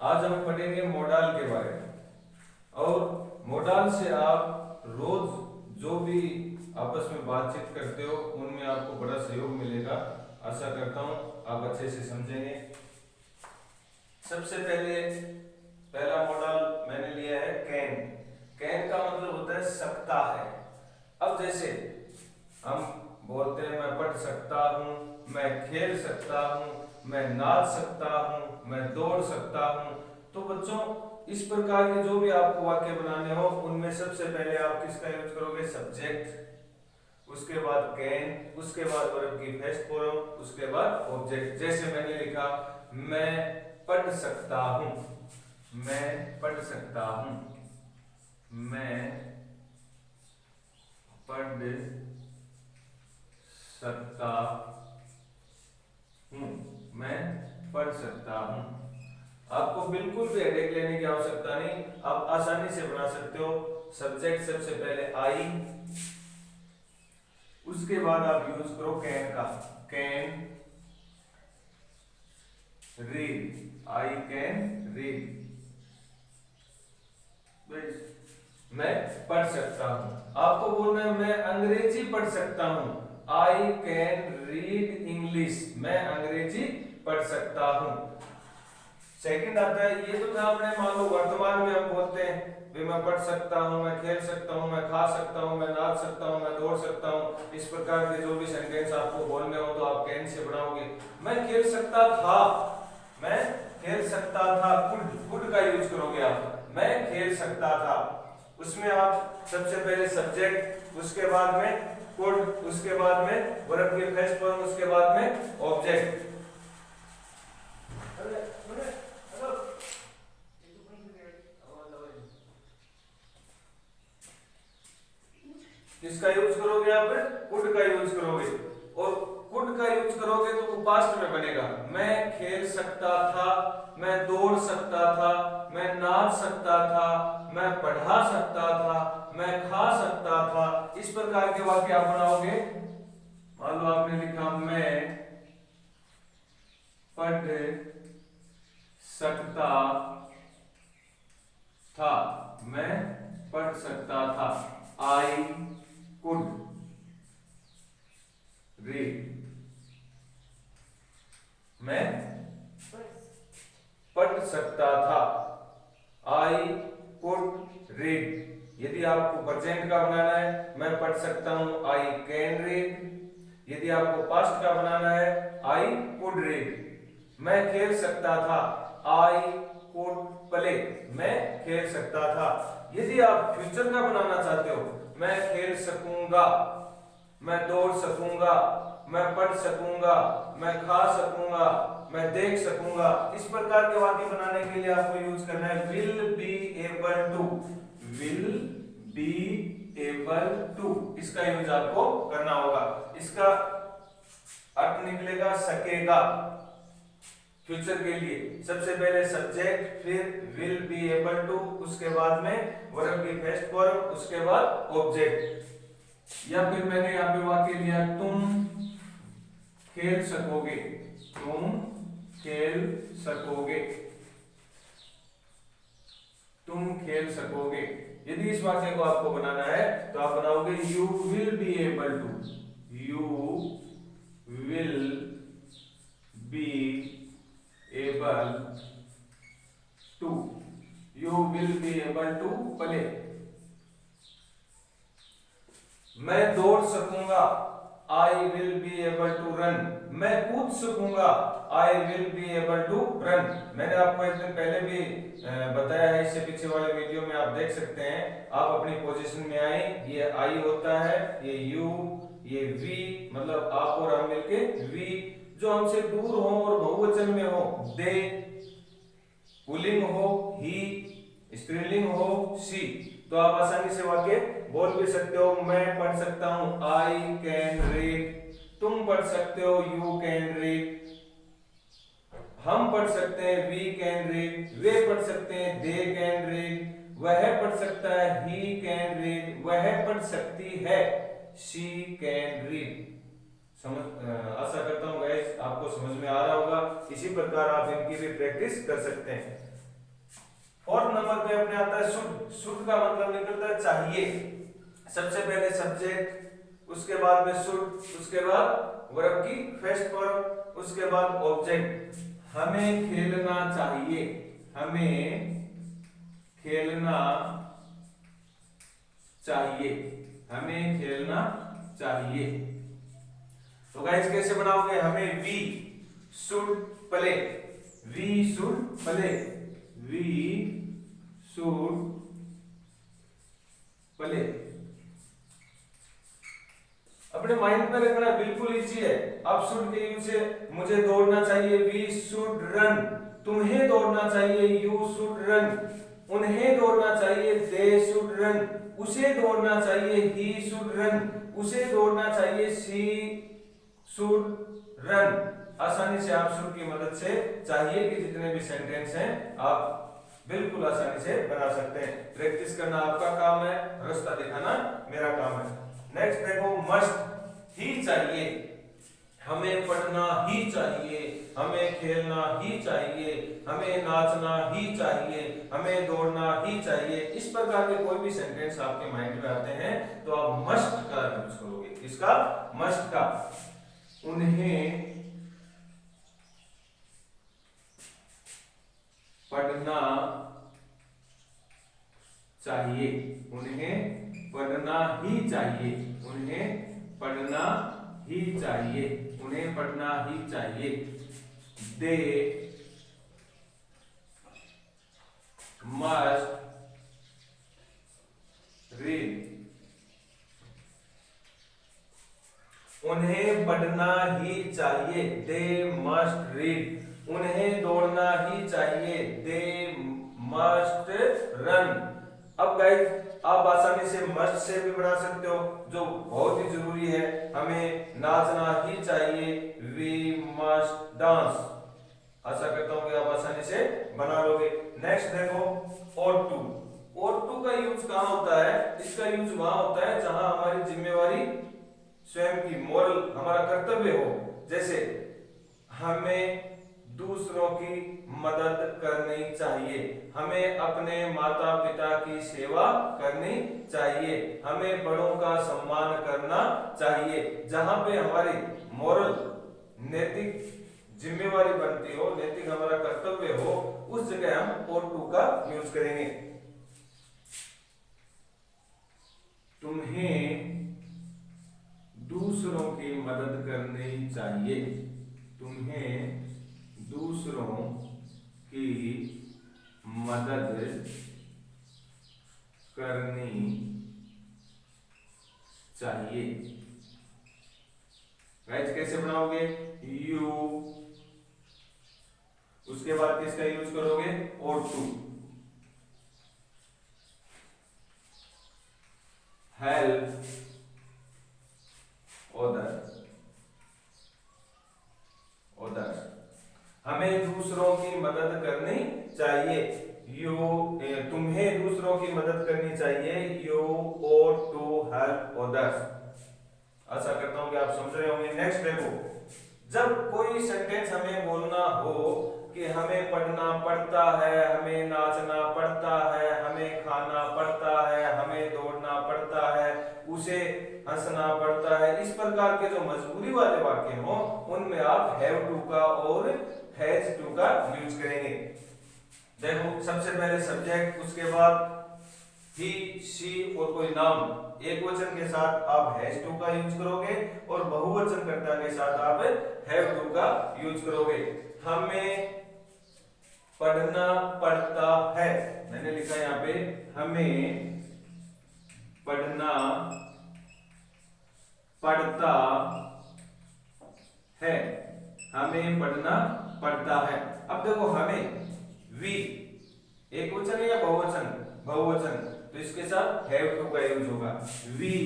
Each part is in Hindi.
आज हम पढ़ेंगे मोडाल के बारे में। और मोडाल से आप रोज जो भी आपस में बातचीत करते हो उनमें आपको बड़ा सहयोग मिलेगा। आशा करता हूँ आप अच्छे से समझेंगे। सबसे पहला मॉडल मैंने लिया है कैन। कैन का मतलब होता है सकता है। अब जैसे हम बोलते हैं मैं पढ़ सकता हूँ, मैं खेल सकता हूँ, मैं नाच सकता हूँ, मैं दौड़ सकता हूँ। तो बच्चों इस प्रकार के जो भी आपको वाक्य बनाने हो उनमें सबसे पहले आप किसका यूज करोगे? सब्जेक्ट, उसके बाद कैन, उसके बाद वर्ब की फर्स्ट फॉर्म, उसके बाद ऑब्जेक्ट। जैसे मैंने लिखा मैं पढ़ सकता हूँ, मैं पढ़ सकता हूँ, मैं पढ़ सकता हूँ, मैं पढ़ सकता हूँ। आपको बिल्कुल भी हेडेक लेने की आवश्यकता नहीं, आप आसानी से बना सकते हो। सब्जेक्ट सबसे पहले आई, उसके बाद आप यूज करो कैन का। Can read, I can read. मैं पढ़ सकता हूं। आपको बोलना है मैं अंग्रेजी पढ़ सकता हूं। आई कैन रीड इंग्लिश, मैं अंग्रेजी पढ़ सकता हूं। सेकंड आता है, ये तो था अपने मान लो वर्तमान में हम बोलते हैं भी मैं पढ़ सकता हूँ, मैं खेल सकता हूँ, मैं खा सकता हूँ, मैं नाच सकता हूँ, मैं दौड़ सकता हूँ। इस प्रकार के जो भी सेंटेंस आपको बोलने हो तो आप कैन से बनाओगे। मैं खेल सकता था, मैं खेल सकता था, कुड का यूज करोगे आप। मैं खेल सकता था, उसमें आप सबसे पहले सब्जेक्ट, उसके बाद में कुड, उसके बाद में वर्ब की फर्स्ट फॉर्म, उसके बाद में ऑब्जेक्ट। किसका यूज करोगे आप? कुड का यूज करोगे। और कुड का यूज करोगे तो वो पास्ट में बनेगा। मैं खेल सकता था, मैं दौड़ सकता था, मैं नाच सकता था, मैं पढ़ा सकता था, मैं खा सकता था। इस प्रकार के वाक्य आप बनाओगे। मान लो आपने लिखा मैं पढ़ सकता था, मैं पढ़ सकता था। आई कुड रीड, मैं पढ़ सकता था। I could read. यदि आपको प्रेजेंट का बनाना है, मैं पढ़ सकता हूं, आई कैन रीड। यदि आपको पास्ट का बनाना है, आई कुड रीड। मैं खेल सकता था, आई कुड प्ले, मैं खेल सकता था। यदि आप फ्यूचर का बनाना चाहते हो, मैं खेल सकूंगा, मैं दौड़ सकूंगा, मैं पढ़ सकूंगा, मैं खा सकूंगा, मैं देख सकूंगा। इस प्रकार के वाक्य बनाने के लिए आपको यूज करना है will be able to, will be able to. इसका यूज आपको करना होगा। इसका अर्थ निकलेगा सकेगा। फ्यूचर के लिए सबसे पहले सब्जेक्ट, फिर विल बी एबल टू, उसके बाद में वर्ब की फर्स्ट फॉर्म, उसके बाद ऑब्जेक्ट। या फिर मैंने यहां पे वाक्य लिया तुम खेल सकोगे, तुम खेल सकोगे, तुम खेल सकोगे। यदि इस वाक्य को आपको बनाना है तो आप बनाओगे you will be able to, you will be able to, you will be able to play. मैं दौड़ सकूंगा, I will be able to run. मैं कूद सकूंगा, I will be able to run. मैंने आपको एक दिन पहले भी बताया है, इससे पीछे वाले वीडियो में आप देख सकते हैं। आप अपनी पोजीशन में आए, ये आई होता है, ये यू, ये वी, मतलब आप और हम मिलके वी। जो हमसे दूर हो और बहुवचन में हो, दे, पुल्लिंग हो ही, स्त्रीलिंग हो शी। तो आप आसानी से वाक्य बोल भी सकते हो। मैं पढ़ सकता हूं, आई कैन रीड। तुम पढ़ सकते हो, यू कैन रीड। हम पढ़ सकते हैं, वी कैन रीड। वे पढ़ सकते हैं, दे कैन रीड। वह पढ़ सकता है, ही कैन रीड। वह पढ़ सकती है, शी कैन रीड। समझ आशा करता हूं गाइस आपको समझ में आ रहा होगा। इसी प्रकार आप इनकी भी प्रैक्टिस कर सकते हैं। फोर्थ नंबर पे अपने आता है शुड। शुड का मतलब निकलता है चाहिए। सबसे पहले सब्जेक्ट, उसके बाद में शुड, उसके बाद वर्ब की फर्स्ट फॉर्म, उसके बाद ऑब्जेक्ट। हमें खेलना चाहिए, हमें खेलना चाहिए, हमें खेलना चाहिए। तो गाइस कैसे बनाओगे? हमें we should play, we should play, we should play. अपने माइंड में रखना बिल्कुल इजी है। अब शुड के यूज से मुझे दौड़ना चाहिए, वी शुड रन। तुम्हें दौड़ना चाहिए, यू शुड रन। उन्हें दौड़ना चाहिए, दे शुड रन। उसे दौड़ना चाहिए, ही शुड रन। उसे दौड़ना चाहिए, शी शुड रन। आसानी से आप शुड की मदद से चाहिए कि जितने भी सेंटेंस हैं आप बिल्कुल आसानी से बना सकते हैं। प्रैक्टिस करना आपका काम है, रास्ता दिखाना मेरा काम है। नेक्स्ट देखो, मस्ट ही चाहिए, हमें पढ़ना ही चाहिए, हमें खेलना ही चाहिए, हमें नाचना ही चाहिए, हमें दौड़ना ही चाहिए। इस प्रकार के कोई भी सेंटेंस आपके माइंड में आते हैं तो आप मस्ट का यूज करोगे। इसका मस्ट का। उन्हें पढ़ना चाहिए, उन्हें पढ़ना ही चाहिए, उन्हें पढ़ना ही चाहिए, उन्हें पढ़ना ही चाहिए। दे मस्ट रीड, उन्हें पढ़ना ही चाहिए, दे मस्ट रीड। उन्हें दौड़ना ही चाहिए, दे मस्ट रन। अब गाइस आप आसानी से मस्ट से भी बना सकते हो, जो बहुत ही जरूरी है। हमें नाचना ही चाहिए, वी मस्ट डांस। आशा करता हूं कि आप आसानी से बना लोगे। नेक्स्ट देखो, और टू। और टू का यूज कहां होता है? इसका यूज वहां होता है जहां हमारी जिम्मेवारी स्वयं की, मोरल, हमारा कर्तव्य हो। जैसे हमें दूसरों की मदद करनी चाहिए, हमें अपने माता पिता की सेवा करनी चाहिए, हमें बड़ों का सम्मान करना चाहिए। जहां पे हमारी मोरल, नैतिक जिम्मेवारी बनती हो, नैतिक हमारा कर्तव्य हो, उस जगह हम और टू का यूज करेंगे। तुम्हें दूसरों की मदद करनी चाहिए, तुम्हें दूसरों की मदद करनी चाहिए। गाइस कैसे बनाओगे? यू, उसके बाद किसका यूज करोगे? और टू। हेल्प ओदर्स, हमें दूसरों की मदद करनी चाहिए। यू, तुम्हें दूसरों की मदद करनी चाहिए, you ought to help others। आशा करता हूं कि आप समझ रहे होंगे। नेक्स्ट देखो, जब कोई सेंटेंस हमें बोलना हो कि हमें पढ़ना पड़ता है, हमें नाचना पड़ता है, हमें खाना पड़ता है, हमें दौड़ना पड़ता है, उसे हंसना पड़ता है, इस प्रकार के जो मजबूरी वाले वाक्य हो उनमें आप हैव टू का और हैज टू का यूज करेंगे। देखो सबसे पहले सब्जेक्ट, उसके बाद ही, शी और कोई नाम, एक वचन के साथ आप हैज टू का यूज करोगे और बहुवचन कर्ता के साथ आप हैव टू का यूज करोगे। हमें पढ़ना पड़ता है, मैंने लिखा यहाँ पे हमें पढ़ना पड़ता है, हमें पढ़ना पड़ता है। अब देखो हमें, वी एक वचन है या बहुवचन? बहुवचन, तो इसके साथ हैव टू का यूज होगा। We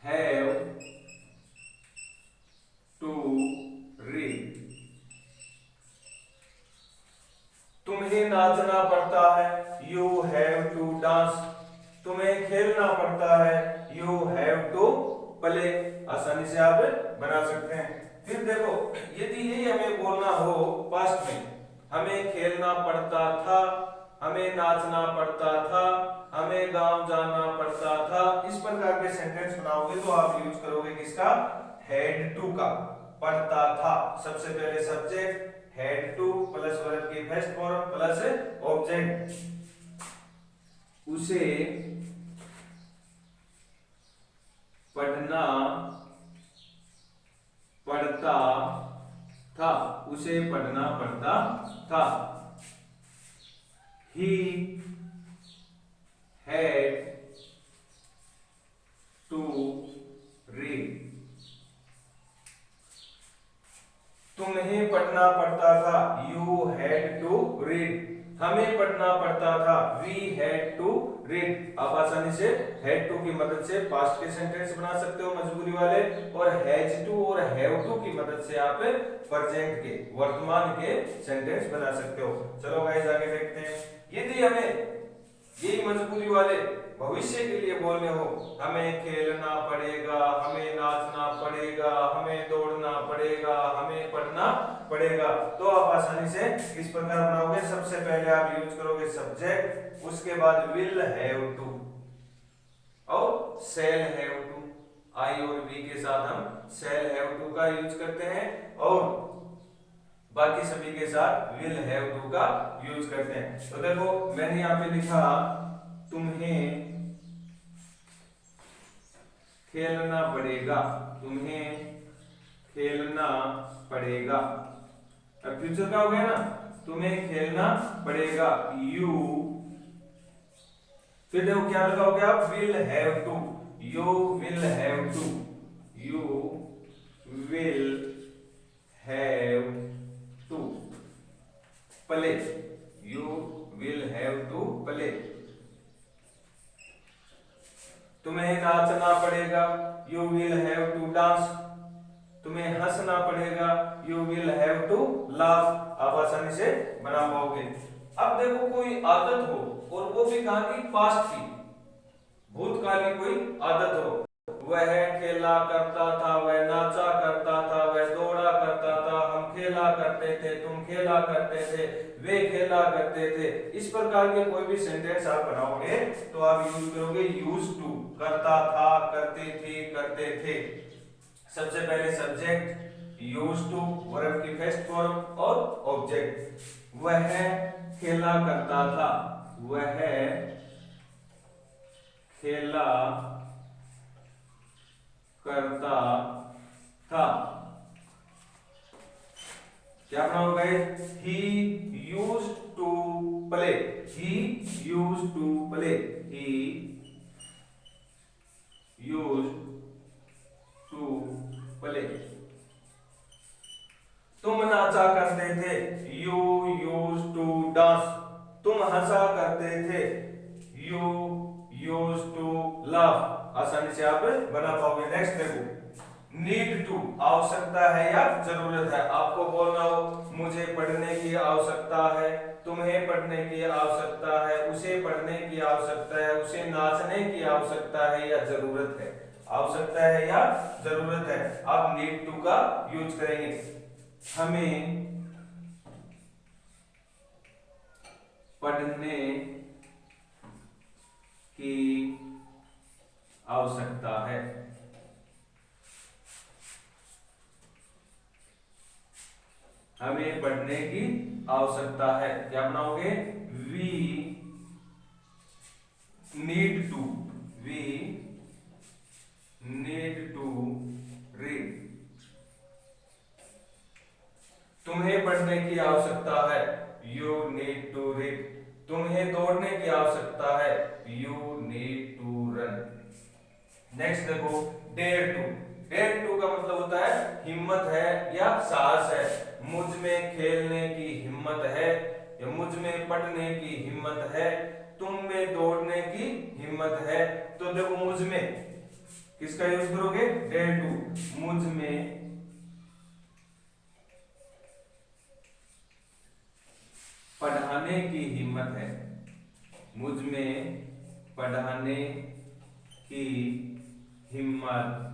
have to read. तुम्हें नाचना पड़ता है, यू हैव टू डांस। तुम्हें खेलना पड़ता है, यू हैव टू प्ले। आसानी से आप बना सकते हैं। फिर देखो, यदि यही हमें बोलना हो पास्ट में, हमें खेलना पड़ता था, हमें नाचना पड़ता था, हमें गांव जाना पड़ता था। इस प्रकार के सेंटेंस बनाओगे तो आप यूज करोगे किसका, हैड टू का। पढ़ता था, सबसे पहले subject had two plus verb की फर्स्ट फॉर्म प्लस ऑब्जेक्ट, उसे पढ़ना पड़ता था, उसे पढ़ना पड़ता था। He had to read. तुम्हें पढ़ना पड़ता था, you had to read. हमें पढ़ना पड़ता था, we had to read. आप आसानी से had to की मदद से पास्ट के सेंटेंस बना सकते हो मजबूरी वाले, और has to और have to की मदद से आप प्रेजेंट के वर्तमान के सेंटेंस बना सकते हो। चलो गाइस आगे देखते हैं। यदि हमें यही मजबूरी वाले भविष्य के लिए बोलने हो, हमें खेलना पड़ेगा, हमें नाचना पड़ेगा, हमें दौड़ना पड़ेगा, हमें पढ़ना पड़ेगा, तो आप आसानी से इस प्रकार बनाओगे। सबसे पहले आप यूज करोगे सब्जेक्ट, उसके बाद विल हैव टू और शैल हैव टू। आई और वी के साथ हम शैल हैव टू का यूज करते हैं और बाकी सभी के साथ विल हैव टू का यूज करते हैं। तो देखो मैंने यहाँ पे लिखा तुम्हें खेलना पड़ेगा, तुम्हें खेलना पड़ेगा। अब फ्यूचर का हो गया ना, तुम्हें खेलना पड़ेगा, यू, फिर देखो क्या लगाओगे आप, will have to, you will have to, you will have to play, you will have to play. तुम्हें नाचना पड़ेगा, you will have to dance. तुम्हें हंसना पड़ेगा, you will have to laugh. आप आसानी से बना पाओगे। अब देखो कोई आदत हो और वो भी कहा कि पास्ट की, भूतकाली कोई आदत हो, वह खेला करता था, वह नाचा करता था, वह दौड़ा करता था, हम खेला करते थे, तुम खेला करते थे, वे खेला करते थे। इस प्रकार के कोई भी सेंटेंस आप बनाओगे तो आप यूज करोगे यूज टू, करता था, करते थे, करते थे। सबसे पहले सब्जेक्ट यूज टू, वर्ब की फर्स्ट फॉर्म और ऑब्जेक्ट। वह खेला करता था, वह खेला करता था। क्या बनाओगे, he used to play, he used to play, he used to play. तुम नाचा करते थे, यू यूज टू डांस। तुम हंसा करते थे, यू यूज टू लाफ। आसानी से आप बना पाओगे। नेक्स्ट देखो, नीड टू, आवश्यकता है या जरूरत है। आपको बोलना हो मुझे पढ़ने की आवश्यकता है, तुम्हें पढ़ने की आवश्यकता है, उसे पढ़ने की आवश्यकता है, उसे नाचने की आवश्यकता है या जरूरत है। आवश्यकता है या जरूरत है, आप नीड टू का यूज करेंगे। हमें पढ़ने की आवश्यकता है, हमें पढ़ने की आवश्यकता है। क्या बनाओगे, we need to, we need to read. तुम्हें पढ़ने की आवश्यकता है, यू नीड टू रीड। तुम्हें दौड़ने की आवश्यकता है, you need to run. Next देखो, डेयर टू। डेयर टू का मतलब होता है हिम्मत है या साहस है। मुझ में खेलने की हिम्मत है या मुझ में पढ़ने की हिम्मत है, तुम में दौड़ने की हिम्मत है। तो देखो मुझ में किसका यूज करोगे, डेयर टू। मुझ में पढ़ाने की हिम्मत है, मुझ में पढ़ाने की हिम्मत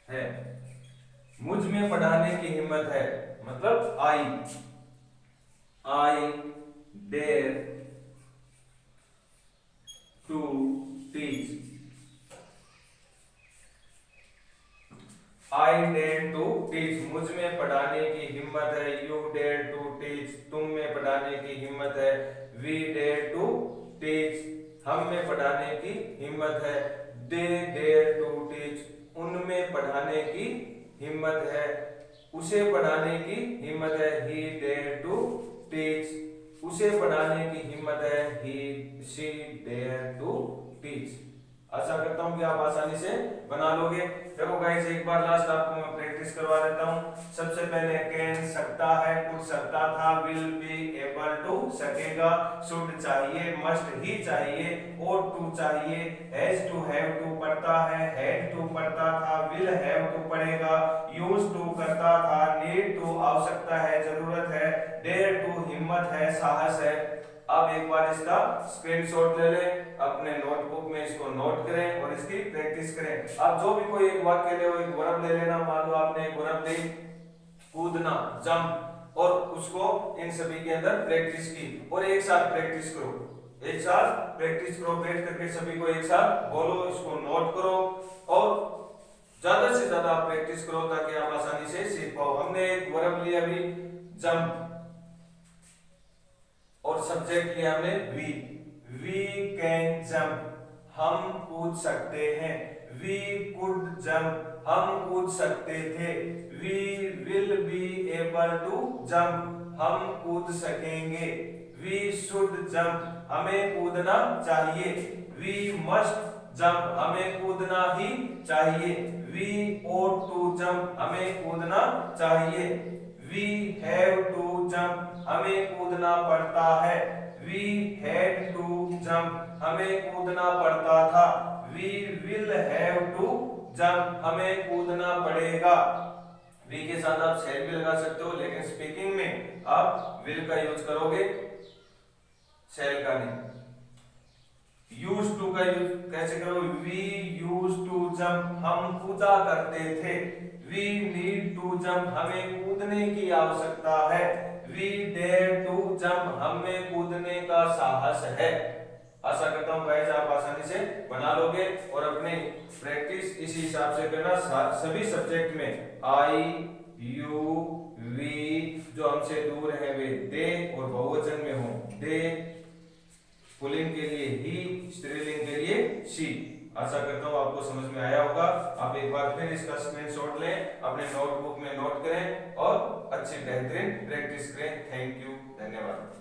है। मुझ में पढ़ाने की हिम्मत है, मतलब I dare to teach, I dare to teach, मुझ में पढ़ाने की हिम्मत है। यू डेयर टू टीच, तुम में पढ़ाने की हिम्मत है। वी डेयर टू टीच, हम में पढ़ाने की हिम्मत है। दे डेयर टू टीच, उनमें पढ़ाने की हिम्मत है। उसे पढ़ाने की हिम्मत है। ही डेयर टू टीच, उसे पढ़ाने की हिम्मत है। ही शी डेयर टू टीच। आशा करता हूं कि आप आसानी से बना लोगे। देखो गाइस, एक बार लास्ट आपको मैं प्रैक्टिस करवा देता हूं। सबसे पहले कैन सकता है, कुछ सकता था, विल बी एबल टू सकेगा, शुड चाहिए, मस्ट ही चाहिए, ought टू चाहिए, हैज टू हैव टू पढ़ता है, हैड टू पढ़ता था, विल हैव टू पढ़ेगा, यूज टू करता था, नीड टू आवश्यकता है, जरूरत है, डेयर टू हिम्मत है, साहस है। अब एक बार इसका स्क्रीनशॉट ले लें, अपने नोटबुक में इसको नोट करें और इसकी प्रैक्टिस करें। अब जो भी कोई एक वाक्य ले, वो एक वर्ब ले लेना। मान लो आपने एक वर्ब ली कूदना, जंप, और उसको इन सभी के अंदर प्रैक्टिस की, और एक साथ प्रैक्टिस करो, एक साथ प्रैक्टिस करो, बैठ करके सभी को एक साथ बोलो, इसको नोट करो और ज्यादा से ज्यादा प्रैक्टिस करो ताकि आप आसानी से सीख पाओ। हमने एक वर्ब लिया अभी जंप, और सब्जेक्ट लिया हमने वी कैन जंप, हम कूद सकते हैं। वी कुड जंप, हम कूद सकते थे। We will be able to jump, हम कूद सकेंगे। वी शुड जंप, हमें कूदना चाहिए। वी मस्ट जंप, हमें कूदना ही चाहिए। वी ought टू जंप, हमें कूदना चाहिए। वी हैव टू जंप, हमें कूदना पड़ता है। वी हैड टू जंप, हमें कूदना पड़ता था। We will have to jump, हमें कूदना पड़ेगा। वी के साथ आप शैल भी लगा सकते हो, लेकिन स्पीकिंग में आप विल का यूज करोगे, शैल का नहीं। यूज टू का यूज कैसे करो? वी यूज टू जंप, हम कूदा करते थे। वी नीड टू जंप, हमें कूदने की आवश्यकता है। वी डेयर टू जंप, हमें कूदने का साहस है। आशा करता हूं गाइस आप आसानी से बना लोगे और अपनी प्रैक्टिस इसी हिसाब से करना। सभी सब्जेक्ट में आई, यू, वी, जो हमसे दूर है वे दे और बहुवचन में हो दे, पुल्लिंग के लिए ही, स्त्रीलिंग के लिए शी। आशा करता हूँ आपको समझ में आया होगा। आप एक बार फिर इसका स्क्रीनशॉट लें, अपने नोटबुक में नोट करें और अच्छी बेहतरीन प्रैक्टिस करें। थैंक यू, धन्यवाद।